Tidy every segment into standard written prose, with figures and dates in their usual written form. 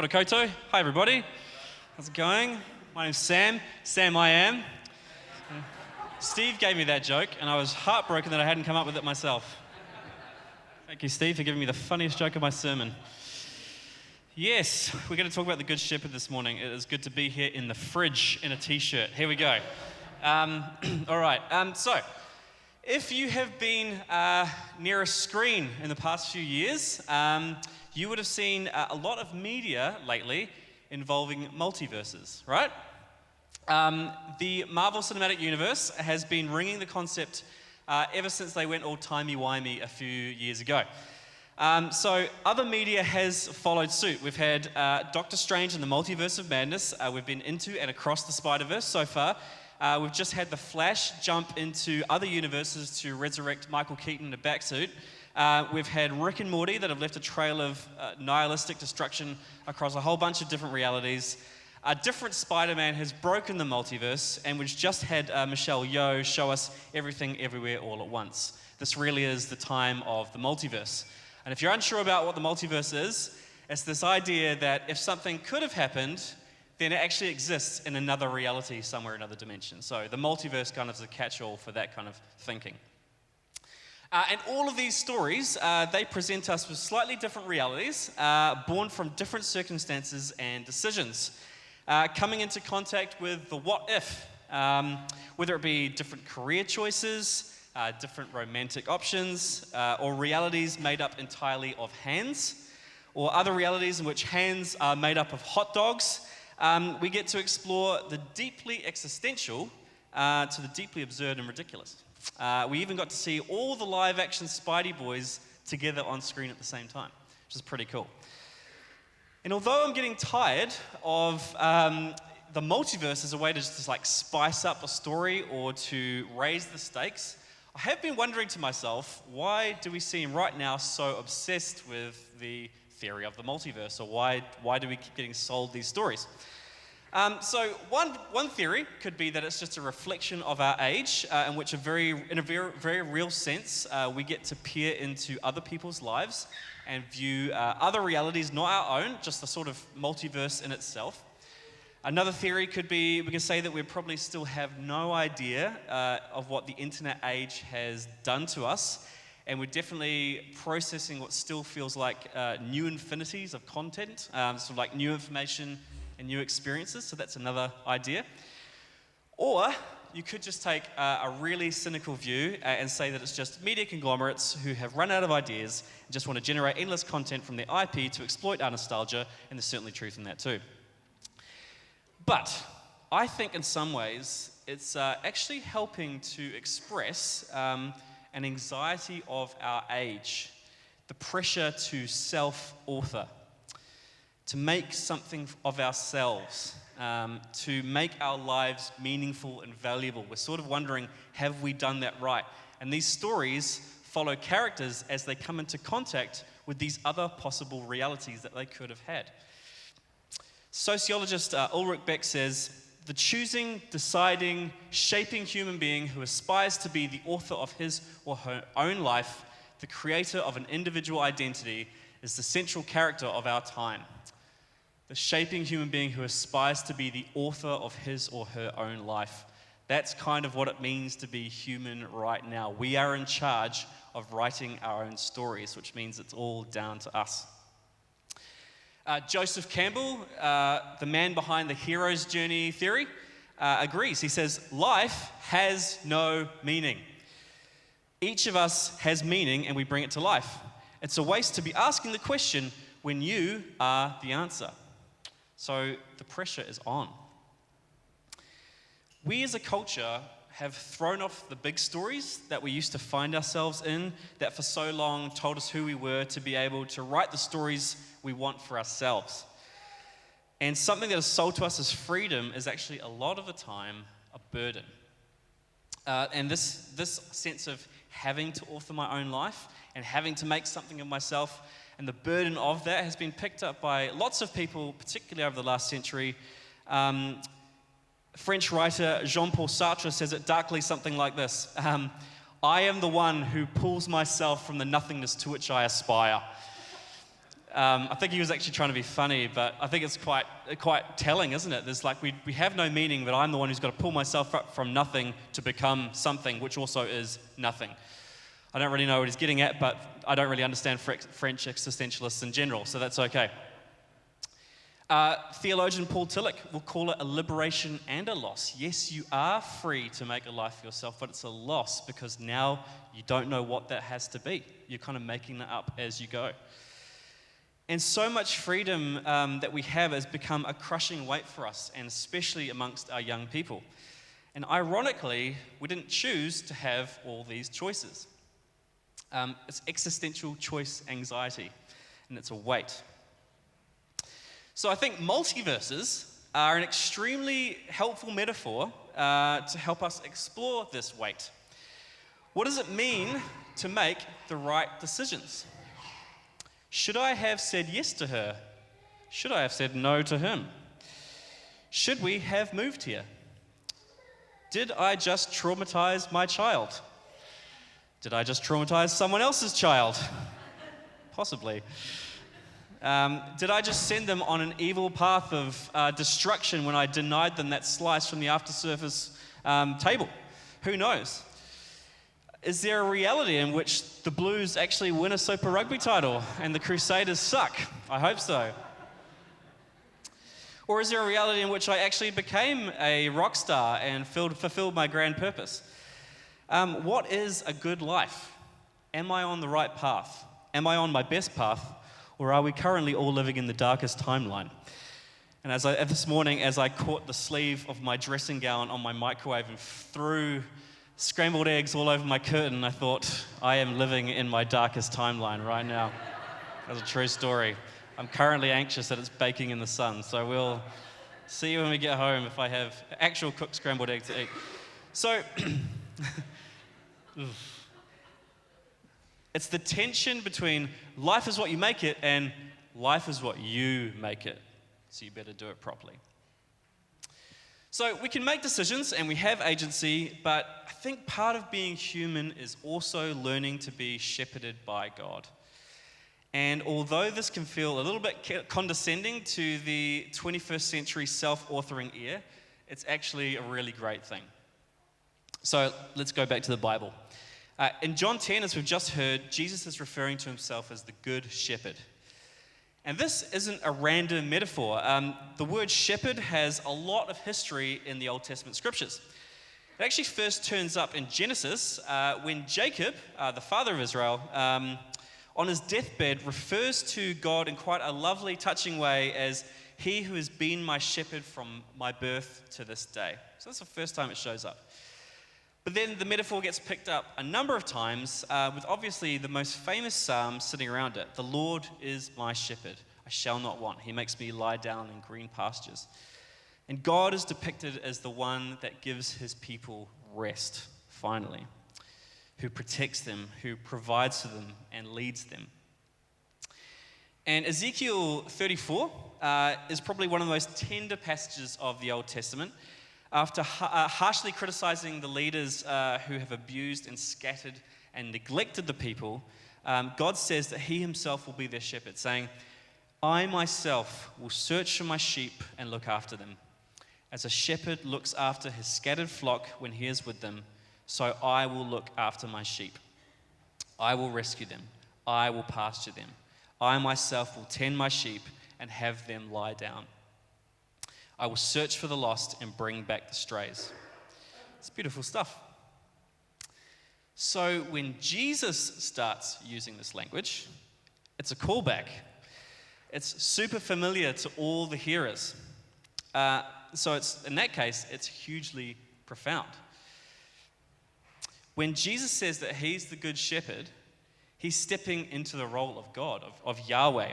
Kia ora koutou. Hi everybody. How's it going? My name's Sam. Sam I am. Steve gave me that joke and I was heartbroken that I hadn't come up with it myself. Thank you, Steve, for giving me the funniest joke of my sermon. Yes, we're going to talk about the Good Shepherd this morning. It is good to be here in the fridge in a t-shirt. Here we go. All right, so if you have been near a screen in the past few years, you would have seen a lot of media lately involving multiverses, right? The Marvel Cinematic Universe has been ringing the concept ever since they went all timey-wimey a few years ago. So other media has followed suit. We've had Doctor Strange and the Multiverse of Madness. We've been into and across the Spider-Verse so far. We've just had The Flash jump into other universes to resurrect Michael Keaton in a backsuit. We've had Rick and Morty that have left a trail of nihilistic destruction across a whole bunch of different realities. A different Spider-Man has broken the multiverse, and we've just had Michelle Yeoh show us everything, everywhere, all at once. This really is the time of the multiverse. And if you're unsure about what the multiverse is, it's this idea that if something could have happened, then it actually exists in another reality somewhere, another dimension. So the multiverse kind of is a catch-all for that kind of thinking. And all of these stories, they present us with slightly different realities, born from different circumstances and decisions, coming into contact with the what if, whether it be different career choices, different romantic options, or realities made up entirely of hands, or other realities in which hands are made up of hot dogs. We get to explore the deeply existential to the deeply absurd and ridiculous. We even got to see all the live-action Spidey boys together on screen at the same time, which is pretty cool. And although I'm getting tired of the multiverse as a way to just like spice up a story or to raise the stakes, I have been wondering to myself, why do we seem right now so obsessed with the theory of the multiverse, or why do we keep getting sold these stories? So one theory could be that it's just a reflection of our age, in which in a very real sense, we get to peer into other people's lives and view other realities, not our own, just the sort of multiverse in itself. Another theory could be, we can say that we probably still have no idea of what the internet age has done to us, and we're definitely processing what still feels like new infinities of content, sort of like new information and new experiences. So that's another idea. Or you could just take a really cynical view and say that it's just media conglomerates who have run out of ideas and just want to generate endless content from their IP to exploit our nostalgia, and there's certainly truth in that too. But I think in some ways it's actually helping to express an anxiety of our age, the pressure to self-author, to make something of ourselves, to make our lives meaningful and valuable. We're sort of wondering, have we done that right? And these stories follow characters as they come into contact with these other possible realities that they could have had. Sociologist Ulrich Beck says, the choosing, deciding, shaping human being who aspires to be the author of his or her own life, the creator of an individual identity, is the central character of our time. The shaping human being who aspires to be the author of his or her own life. That's kind of what it means to be human right now. We are in charge of writing our own stories, which means it's all down to us. Joseph Campbell, the man behind the hero's journey theory, agrees. He says, life has no meaning. Each of us has meaning and we bring it to life. It's a waste to be asking the question when you are the answer. So the pressure is on. We as a culture have thrown off the big stories that we used to find ourselves in, that for so long told us who we were, to be able to write the stories we want for ourselves. And something that is sold to us as freedom is actually a lot of the time a burden. And this sense of having to author my own life and having to make something of myself, and the burden of that has been picked up by lots of people, particularly over the last century. French writer Jean-Paul Sartre says it darkly something like this. I am the one who pulls myself from the nothingness to which I aspire. I think he was actually trying to be funny, but I think it's quite telling, isn't it? There's like, we have no meaning, but I'm the one who's got to pull myself up from nothing to become something, which also is nothing. I don't really know what he's getting at, but I don't really understand French existentialists in general, so that's okay. Theologian Paul Tillich will call it a liberation and a loss. Yes, you are free to make a life for yourself, but it's a loss because now you don't know what that has to be. You're kind of making that up as you go. And so much freedom that we have has become a crushing weight for us, and especially amongst our young people. And ironically, we didn't choose to have all these choices. It's existential choice anxiety, and it's a weight. So I think multiverses are an extremely helpful metaphor to help us explore this weight. What does it mean to make the right decisions? Should I have said yes to her? Should I have said no to him? Should we have moved here? Did I just traumatize my child? Did I just traumatize someone else's child? Possibly. Did I just send them on an evil path of destruction when I denied them that slice from the after-service table? Who knows? Is there a reality in which the Blues actually win a Super Rugby title and the Crusaders suck? I hope so. Or is there a reality in which I actually became a rock star and fulfilled my grand purpose? What is a good life? Am I on the right path? Am I on my best path? Or are we currently all living in the darkest timeline? And this morning, as I caught the sleeve of my dressing gown on my microwave and threw scrambled eggs all over my curtain, I thought, I am living in my darkest timeline right now. That's a true story. I'm currently anxious that it's baking in the sun, so we'll see when we get home if I have actual cooked scrambled eggs to eat. So, it's the tension between life is what you make it and life is what you make it. So you better do it properly. So we can make decisions and we have agency, but I think part of being human is also learning to be shepherded by God. And although this can feel a little bit condescending to the 21st century self-authoring ear, it's actually a really great thing. So let's go back to the Bible. In John 10, as we've just heard, Jesus is referring to himself as the Good Shepherd. And this isn't a random metaphor. The word shepherd has a lot of history in the Old Testament scriptures. It actually first turns up in Genesis when Jacob, the father of Israel, on his deathbed refers to God in quite a lovely, touching way as he who has been my shepherd from my birth to this day. So that's the first time it shows up. But then the metaphor gets picked up a number of times with obviously the most famous psalm sitting around it. The Lord is my shepherd, I shall not want. He makes me lie down in green pastures. And God is depicted as the one that gives his people rest, finally, who protects them, who provides for them and leads them. And Ezekiel 34 is probably one of the most tender passages of the Old Testament. After harshly criticizing the leaders who have abused and scattered and neglected the people, God says that he himself will be their shepherd, saying, I myself will search for my sheep and look after them. As a shepherd looks after his scattered flock when he is with them, so I will look after my sheep. I will rescue them. I will pasture them. I myself will tend my sheep and have them lie down. I will search for the lost and bring back the strays. It's beautiful stuff. So when Jesus starts using this language, it's a callback. It's super familiar to all the hearers. So it's, in that case, it's hugely profound. When Jesus says that he's the good shepherd, he's stepping into the role of God, of Yahweh.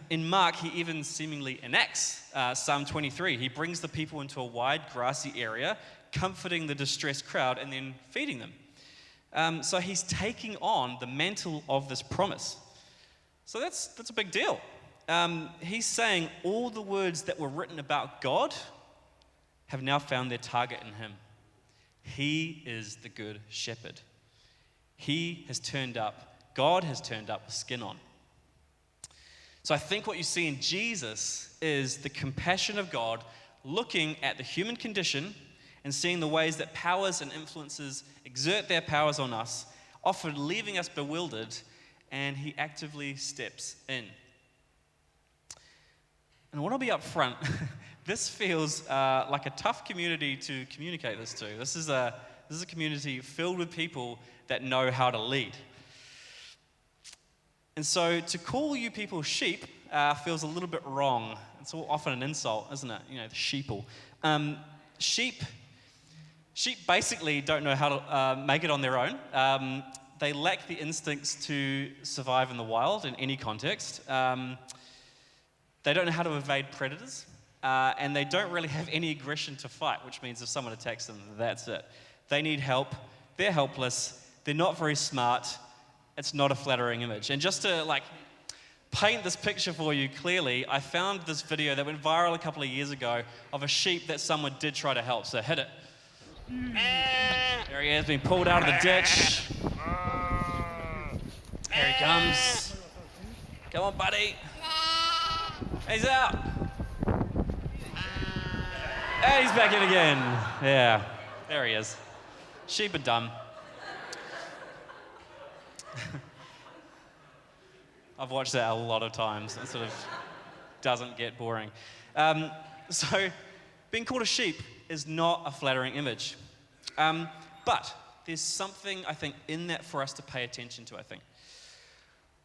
In Mark, he even seemingly enacts Psalm 23. He brings the people into a wide grassy area, comforting the distressed crowd and then feeding them. So he's taking on the mantle of this promise. So that's a big deal. He's saying all the words that were written about God have now found their target in him. He is the good shepherd. He has turned up, God has turned up with skin on. So I think what you see in Jesus is the compassion of God looking at the human condition and seeing the ways that powers and influences exert their powers on us, often leaving us bewildered, and he actively steps in. And I want to be up front. This feels like a tough community to communicate this to. This is a community filled with people that know how to lead. And so to call you people sheep feels a little bit wrong. It's often an insult, isn't it? You know, the sheeple. Sheep basically don't know how to make it on their own. They lack the instincts to survive in the wild in any context. They don't know how to evade predators. And they don't really have any aggression to fight, which means if someone attacks them, that's it. They need help. They're helpless. They're not very smart. It's not a flattering image. And just to paint this picture for you clearly, I found this video that went viral a couple of years ago of a sheep that someone did try to help. So hit it. There he is, being pulled out of the ditch. Here he comes. Come on, buddy. He's out. And he's back in again. Yeah, there he is. Sheep are dumb. I've watched that a lot of times. It sort of doesn't get boring. So being called a sheep is not a flattering image. But there's something, I think, in that for us to pay attention to, I think.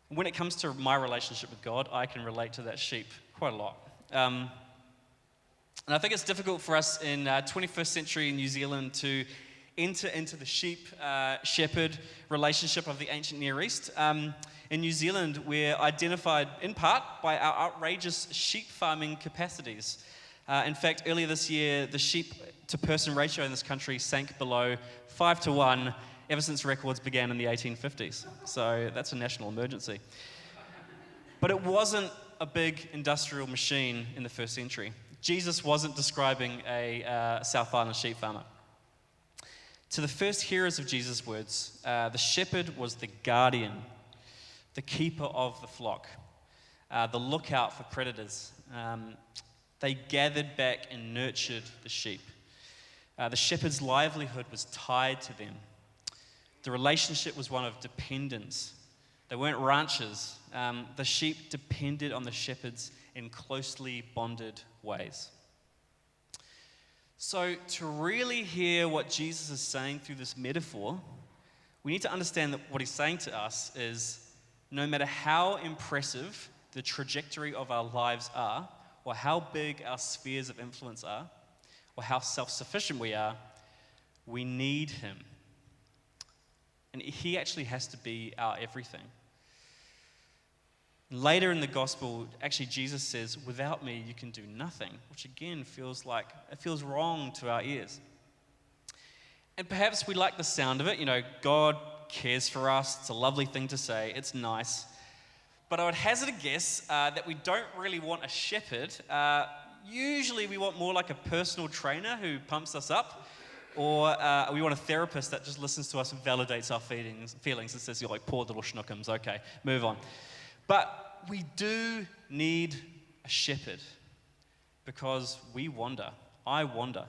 When it comes to my relationship with God, I can relate to that sheep quite a lot. And I think it's difficult for us in 21st century New Zealand to enter into the sheep-shepherd relationship of the ancient Near East. In New Zealand, we're identified in part by our outrageous sheep farming capacities. In fact, earlier this year, the sheep-to-person ratio in this country sank below 5-1 ever since records began in the 1850s. So that's a national emergency. But it wasn't a big industrial machine in the first century. Jesus wasn't describing a South Island sheep farmer. To the first hearers of Jesus' words, the shepherd was the guardian, the keeper of the flock, the lookout for predators. They gathered back and nurtured the sheep. The shepherd's livelihood was tied to them. The relationship was one of dependence. They weren't ranchers. The sheep depended on the shepherds in closely bonded ways. So to really hear what Jesus is saying through this metaphor, we need to understand that what he's saying to us is no matter how impressive the trajectory of our lives are, or how big our spheres of influence are, or how self-sufficient we are, we need him. And he actually has to be our everything. Later in the gospel, actually Jesus says, without me you can do nothing, which again feels wrong to our ears. And perhaps we like the sound of it, God cares for us, it's a lovely thing to say, it's nice. But I would hazard a guess that we don't really want a shepherd. Usually we want more like a personal trainer who pumps us up, or we want a therapist that just listens to us and validates our feelings and says, you're like poor little schnookums, okay, move on. But we do need a shepherd because we wander. I wander.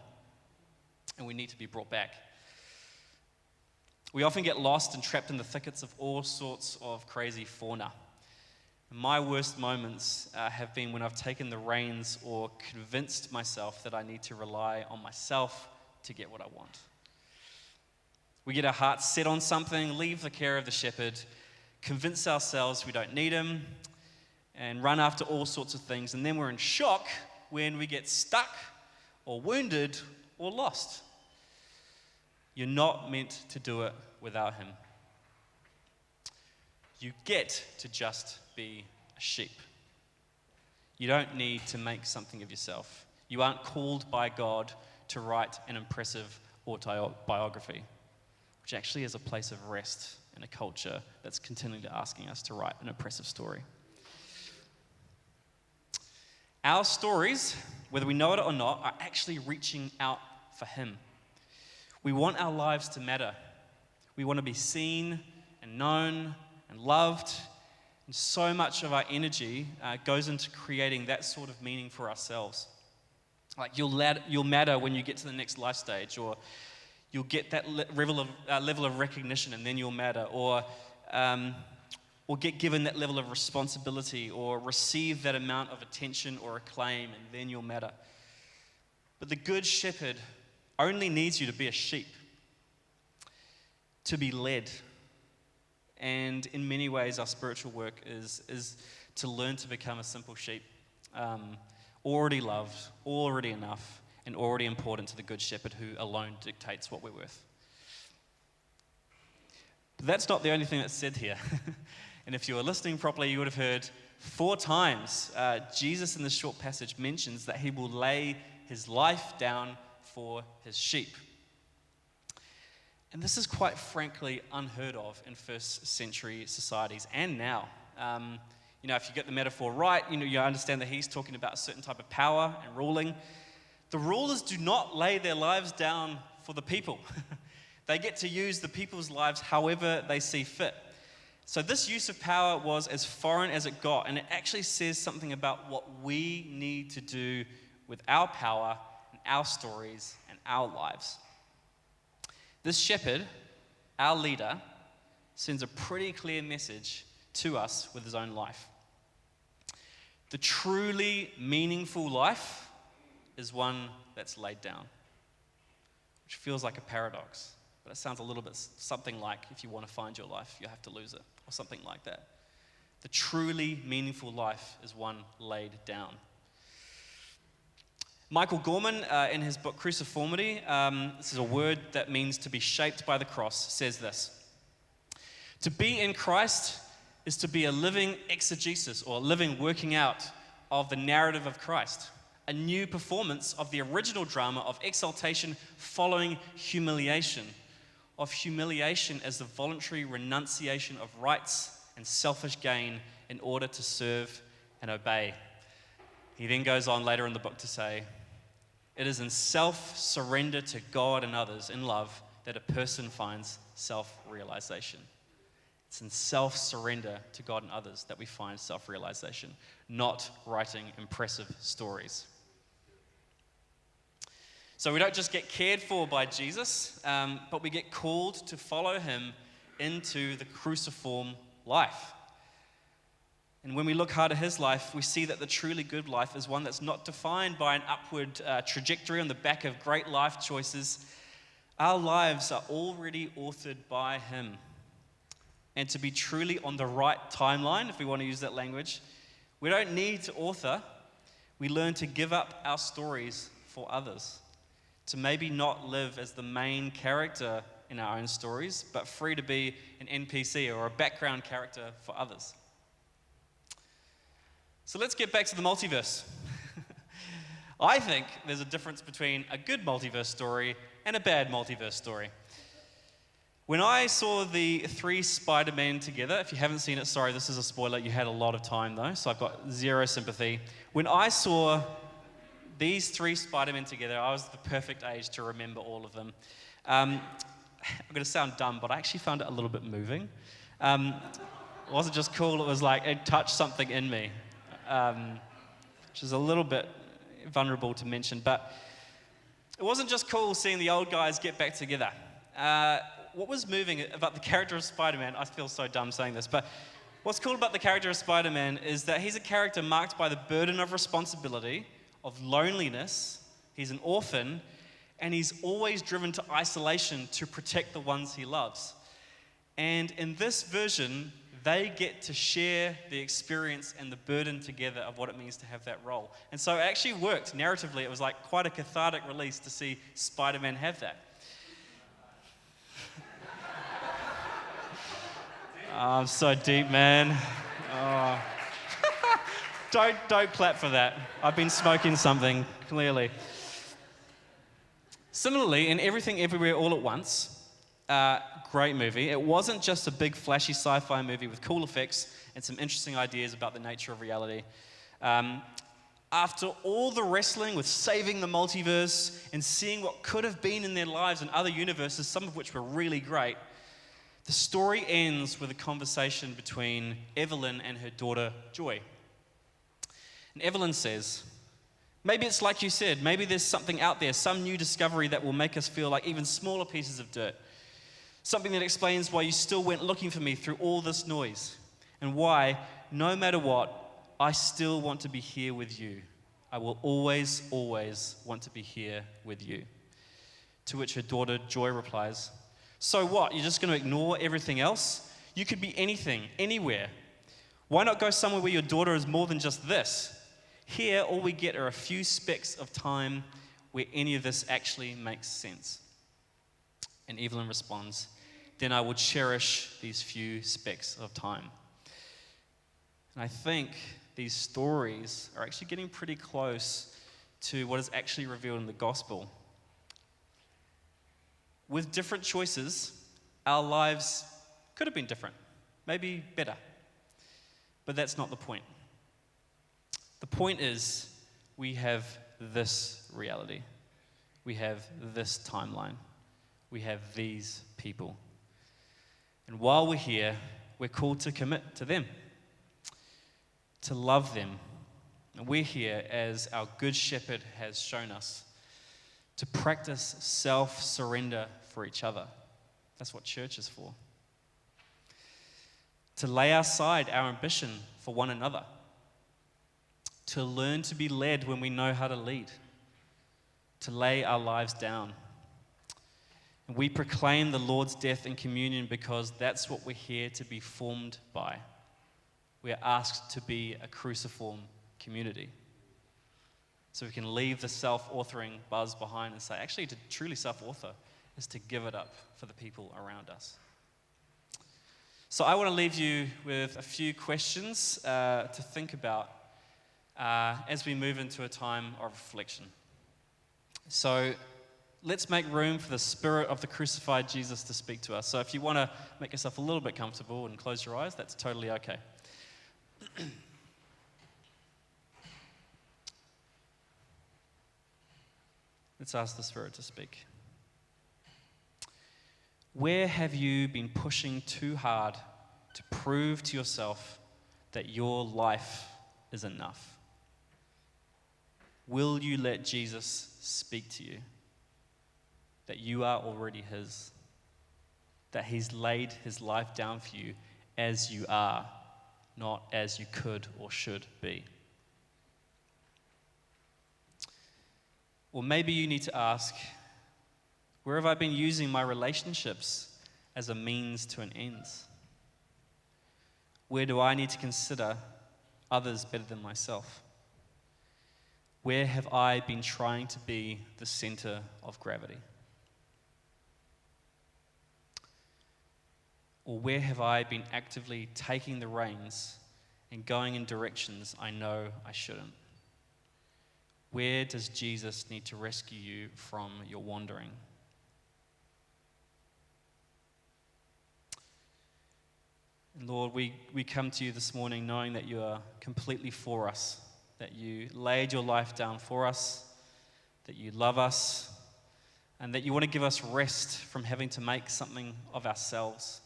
And we need to be brought back. We often get lost and trapped in the thickets of all sorts of crazy fauna. My worst moments have been when I've taken the reins or convinced myself that I need to rely on myself to get what I want. We get our hearts set on something, leave the care of the shepherd, convince ourselves we don't need him, and run after all sorts of things. And then we're in shock when we get stuck or wounded or lost. You're not meant to do it without him. You get to just be a sheep. You don't need to make something of yourself. You aren't called by God to write an impressive autobiography, which actually is a place of rest in a culture that's continually asking us to write an impressive story. Our stories, whether we know it or not, are actually reaching out for him. We want our lives to matter. We want to be seen and known and loved. And so much of our energy goes into creating that sort of meaning for ourselves. Like you'll matter when you get to the next life stage, or you'll get that level of recognition and then you'll matter, or get given that level of responsibility, or receive that amount of attention or acclaim, and then you'll matter. But the good shepherd only needs you to be a sheep, to be led. And in many ways, our spiritual work is to learn to become a simple sheep, already loved, already enough, and already important to the good shepherd who alone dictates what we're worth. But that's not the only thing that's said here. And if you were listening properly, you would have heard 4 times Jesus in this short passage mentions that he will lay his life down for his sheep. And this is quite frankly unheard of in first century societies and now. If you get the metaphor right, you understand that he's talking about a certain type of power and ruling. The rulers do not lay their lives down for the people. They get to use the people's lives however they see fit. So this use of power was as foreign as it got, and it actually says something about what we need to do with our power and our stories and our lives. This shepherd, our leader, sends a pretty clear message to us with his own life. The truly meaningful life is one that's laid down, which feels like a paradox, but it sounds a little bit something like if you want to find your life, you have to lose it, or something like that. The truly meaningful life is one laid down. Michael Gorman, in his book Cruciformity, this is a word that means to be shaped by the cross, says this: to be in Christ is to be a living exegesis, or a living working out of the narrative of Christ, a new performance of the original drama of exaltation following humiliation, of humiliation as the voluntary renunciation of rights and selfish gain in order to serve and obey. He then goes on later in the book to say, it is in self-surrender to God and others in love that a person finds self-realization. It's in self-surrender to God and others that we find self-realization, not writing impressive stories. So we don't just get cared for by Jesus, but we get called to follow him into the cruciform life. And when we look hard at his life, we see that the truly good life is one that's not defined by an upward trajectory on the back of great life choices. Our lives are already authored by him. And to be truly on the right timeline, if we want to use that language, we don't need to author. We learn to give up our stories for others. To maybe not live as the main character in our own stories, but free to be an NPC or a background character for others. So let's get back to the multiverse. I think there's a difference between a good multiverse story and a bad multiverse story. When I saw the 3 Spider-Men together, if you haven't seen it, sorry, this is a spoiler, you had a lot of time though, so I've got zero sympathy. When I saw these 3 Spider-Men together, I was the perfect age to remember all of them. I'm going to sound dumb, but I actually found it a little bit moving. It wasn't just cool, it was like it touched something in me. Which is a little bit vulnerable to mention, but it wasn't just cool seeing the old guys get back together. What was moving about the character of Spider-Man, I feel so dumb saying this, but what's cool about the character of Spider-Man is that he's a character marked by the burden of responsibility, of loneliness. He's an orphan, and he's always driven to isolation to protect the ones he loves. And in this version, they get to share the experience and the burden together of what it means to have that role. And so it actually worked narratively. It was like quite a cathartic release to see Spider-Man have that. I'm so deep, man. Oh. Don't clap for that. I've been smoking something, clearly. Similarly, in Everything Everywhere All at Once, great movie. It wasn't just a big flashy sci-fi movie with cool effects and some interesting ideas about the nature of reality. After all the wrestling with saving the multiverse and seeing what could have been in their lives in other universes, some of which were really great, The story ends with a conversation between Evelyn and her daughter, Joy. And Evelyn says, maybe it's like you said, maybe there's something out there, some new discovery that will make us feel like even smaller pieces of dirt. Something that explains why you still went looking for me through all this noise, and why, no matter what, I still want to be here with you. I will always, always want to be here with you. To which her daughter Joy replies, so what, you're just going to ignore everything else? You could be anything, anywhere. Why not go somewhere where your daughter is more than just this? Here, all we get are a few specks of time where any of this actually makes sense. And Evelyn responds, then I will cherish these few specks of time. And I think these stories are actually getting pretty close to what is actually revealed in the gospel. With different choices, our lives could have been different, maybe better. But that's not the point. The point is, we have this reality. We have this timeline. We have these people. And while we're here, we're called to commit to them, to love them. And we're here, as our Good Shepherd has shown us, to practice self-surrender for each other. That's what church is for. To lay aside our ambition for one another. To learn to be led when we know how to lead. To lay our lives down. And we proclaim the Lord's death in communion because that's what we're here to be formed by. We are asked to be a cruciform community. So we can leave the self-authoring buzz behind and say, actually, to truly self-author is to give it up for the people around us. So I want to leave you with a few questions to think about as we move into a time of reflection. So let's make room for the Spirit of the crucified Jesus to speak to us. So if you want to make yourself a little bit comfortable and close your eyes, that's totally okay. Let's ask the Spirit to speak. Where have you been pushing too hard to prove to yourself that your life is enough? Will you let Jesus speak to you? That you are already His. That He's laid His life down for you as you are, not as you could or should be. Or maybe you need to ask, where have I been using my relationships as a means to an end? Where do I need to consider others better than myself? Where have I been trying to be the center of gravity? Or where have I been actively taking the reins and going in directions I know I shouldn't? Where does Jesus need to rescue you from your wandering? And Lord, we come to you this morning knowing that you are completely for us, that you laid your life down for us, that you love us, and that you want to give us rest from having to make something of ourselves.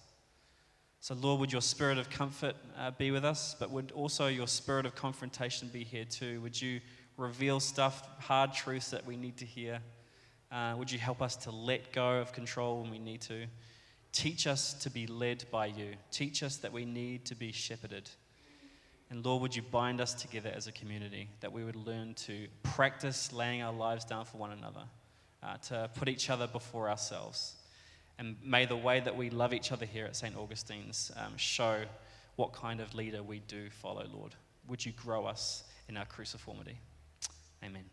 So Lord, would your spirit of comfort be with us, but would also your spirit of confrontation be here too? Would you reveal stuff, hard truths that we need to hear? Would you help us to let go of control when we need to? Teach us to be led by you. Teach us that we need to be shepherded. And Lord, would you bind us together as a community, that we would learn to practice laying our lives down for one another, to put each other before ourselves. And may the way that we love each other here at St. Augustine's show what kind of leader we do follow, Lord. Would you grow us in our cruciformity? Amen.